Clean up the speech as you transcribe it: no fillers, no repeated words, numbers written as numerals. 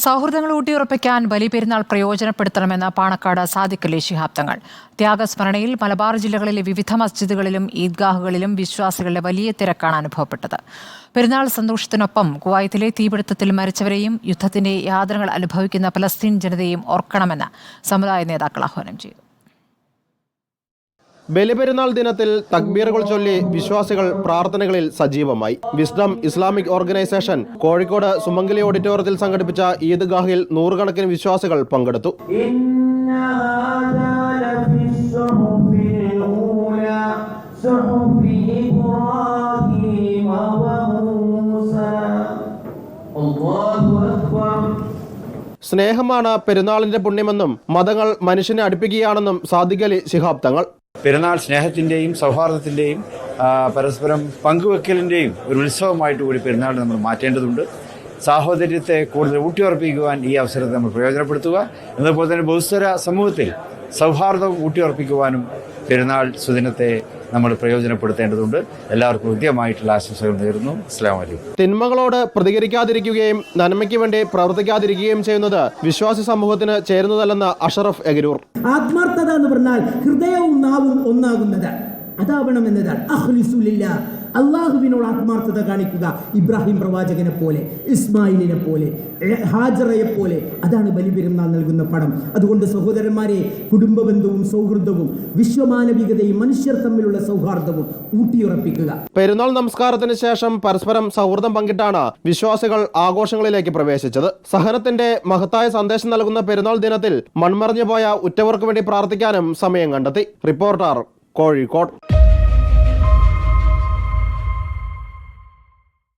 സൗഹൃദങ്ങൾ ഊട്ടിയുറപ്പിക്കാൻ ബലിപെരുന്നാൾ പ്രയോജനപ്പെടുത്തണമെന്ന് പാണക്കാട് സാദിഖ് അലി ശിഹാബ് തങ്ങൾ. ത്യാഗസ്മരണയിൽ മലബാർ ജില്ലകളിലെ വിവിധ മസ്ജിദുകളിലും ഈദ്ഗാഹുകളിലും വിശ്വാസികളുടെ വലിയ തിരക്കാണ് അനുഭവപ്പെട്ടത്. പെരുന്നാൾ സന്തോഷത്തിനൊപ്പം കുവൈത്തിലെ തീപിടുത്തത്തിൽ മരിച്ചവരെയും യുദ്ധത്തിന്റെ യാതനകൾ അനുഭവിക്കുന്ന പലസ്തീൻ ജനതയെയും ഓർക്കണമെന്ന് സമുദായ നേതാക്കൾ ആഹ്വാനം ചെയ്തു. ബലിപെരുന്നാൾ ദിനത്തിൽ തക്ബീറുകൾ ചൊല്ലി വിശ്വാസികൾ പ്രാർത്ഥനകളിൽ സജീവമായി. Wisdom Islamic organisation Kozhikode Sumangali ഓഡിറ്റോറിയത്തിൽ സംഘടിപ്പിച്ച ഈദ്ഗാഹിൽ നൂറുകണക്കിന് വിശ്വാസികൾ പങ്കെടുത്തു. സ്നേഹമാണ് പെരുന്നാളിന്റെ പുണ്യമെന്നും മതങ്ങൾ മനുഷ്യനെ അടുപ്പിക്കുകയാണെന്നും സാദിഖ് അലി ശിഹാബ് തങ്ങൾ. പെരുന്നാൾ സ്നേഹത്തിൻ്റെയും സൗഹാർദ്ദത്തിൻ്റെയും പരസ്പരം പങ്കുവെക്കലിൻ്റെയും ഒരു ഉത്സവമായിട്ട് കൂടി പെരുന്നാൾ നമ്മൾ മാറ്റേണ്ടതുണ്ട്. സാഹോദര്യത്തെ കൂടുതൽ ഊട്ടിയുറപ്പിക്കുവാൻ ഈ അവസരത്തെ നമ്മൾ പ്രയോജനപ്പെടുത്തുക. എന്നതുപോലെ തന്നെ ബഹുസ്വര സമൂഹത്തിൽ സൗഹാർദ്ദം ഊട്ടിയുറപ്പിക്കുവാനും പെരുന്നാൾ സുദിനത്തെ നമ്മൾ പ്രയോജനപ്പെടുത്തേണ്ടതുണ്ട്. എല്ലാവർക്കും ഹൃദ്യമായിട്ടുള്ള ആശംസകൾ നേരുന്നു. അസ്സലാമു അലൈക്കും. തിന്മകളോട് പ്രതികരിക്കാതിരിക്കുകയും നന്മയ്ക്ക് വേണ്ടി പ്രവർത്തിക്കാതിരിക്കുകയും ചെയ്യുന്നത് വിശ്വാസി സമൂഹത്തിന് ചേരുന്നതല്ലെന്ന് അഷറഫ് എഗരൂർ. ആത്മാർത്ഥത എന്ന് പറഞ്ഞാൽ ഹൃദയവും നാവും ഒന്നാകുന്നത് അതാവണമെന്നതാണ്. അഖ്ലിസുലില്ലാഹ്, അള്ളാഹുവിനോട് ആത്മാർത്ഥത കാണിക്കുക. ഇബ്രാഹിം പ്രവാചകനെ പോലെ, ഇസ്മായിലിനെ പോലെ, ഹാജറയെ പോലെ. അതാണ് ബലിപെരുന്നാൾ നൽകുന്ന പടം. അതുകൊണ്ട് സഹോദരന്മാരെ, കുടുംബ ബന്ധവും സൗഹൃദവും വിശ്വമാനവികതയും മനുഷ്യർ തമ്മിലുള്ള സൗഹാർദ്ദവും ഊട്ടിയുറപ്പിക്കുക. പെരുന്നാൾ നമസ്കാരത്തിന് ശേഷം പരസ്പരം സൗഹൃദം പങ്കിട്ടാണ് വിശ്വാസികൾ ആഘോഷങ്ങളിലേക്ക് പ്രവേശിച്ചത്. സഹനത്തിന്റെ മഹത്തായ സന്ദേശം നൽകുന്ന പെരുന്നാൾ ദിനത്തിൽ മൺമറഞ്ഞു പോയ ഉറ്റവർക്ക് വേണ്ടി പ്രാർത്ഥിക്കാനും സമയം കണ്ടെത്തി. റിപ്പോർട്ടർ, കോഴിക്കോട്.